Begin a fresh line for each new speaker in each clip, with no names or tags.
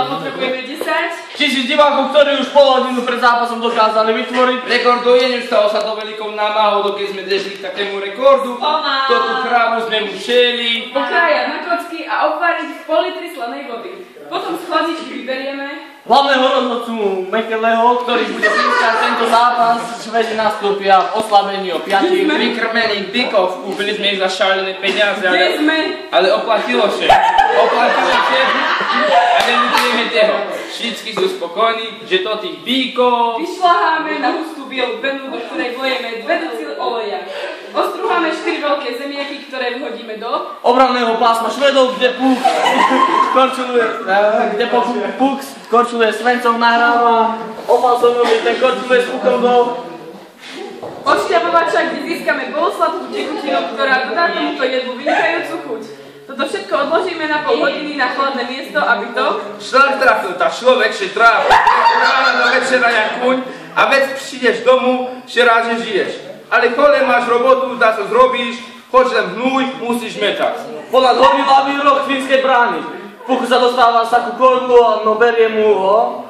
potrebujeme 10.
1000 divákov, ktorí už pol hodinu pred zápasom dokázali vytvoriť.
Rekorduje, nestalo sa to veľkou námahou, dokedy sme dešli k takému rekordu. Toto krávu sme museli
Pokrájať na kocky a obvariť v pol litri slanej vody. Potom z chladičky vyberieme
Hlavného rozhodcu Mekeleho, ktorý bude pískať tento zápas. Švedi nastúpia v oslabení o 5
vykrmených bykov, kúpili sme ich za šalené peniaze, ale oplatilo sa. A nevytrieme toho. Všetci sú spokojní, že to tých bíkov
vyšľaháme na hustú bielu penu, do ktorej vlejeme 2 decily oleja. Ostruháme 4 veľké zemiaky, ktoré vhodíme do
obranného pásma Švedov, kde Puk korčuluje s vencom nahráva, Opalsonovi ten korčuluje s Pukom do
odšťapovača, kde získame polosladkú tekutinu, ktorá dodá tomuto jedlu vynikajúcu chuť. Toto všetko odložíme na pol hodiny na chladné miesto, aby to
šlak trafil, tá človek še tráfi. Ráno do večera jak kuň a vec prídeš domu, še rád, že žiješ. Ale kole máš robotu, dá sa zrobíš, choď len hnúj, musíš mečať.
Ponad hodinu roh fínskej brány. Puku sa dostáva z takú korbu, no berie mu ho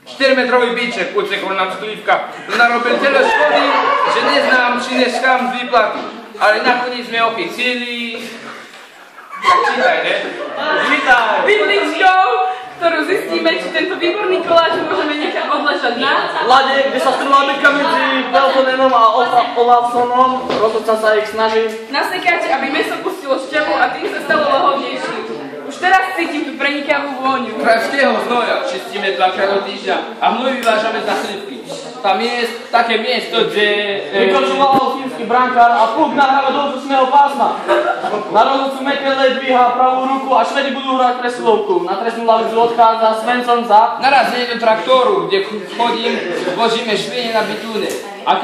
4-metrový bíček, utekol nám sklívka. Narobil tyle škody, že neznám, či neskám z výplatu. Ale nakoniec sme oficili. Tak čítaj, ne?
Vítaj!
vidličkou, ktorú zistíme, či tento výborný koláč môžeme nechať odležať na
Lade, kde sa strúla bitka medzi Peltonenom a Olafsonom, rozhodca sa ich snaží
nasekať, aby mäso pustilo šťavu a tým sa stalo lahodnejším. Už teraz cítim tú prenikavú vôňu.
Kráľského znoja čistíme 2-krát do týždňa a hnoj vyvážame za chlipky. Tam je také miesto, kde
vykorčoval fínsky brankár a Puk nahráva do útočného pásma. Na rozhodcu Mekele dvíha pravú ruku a Švedi budú hrať presilovku. Na trestnú lavicu odchádza Svensson za
naraz do traktoru, kde chodím, vložíme švine na bitúne. A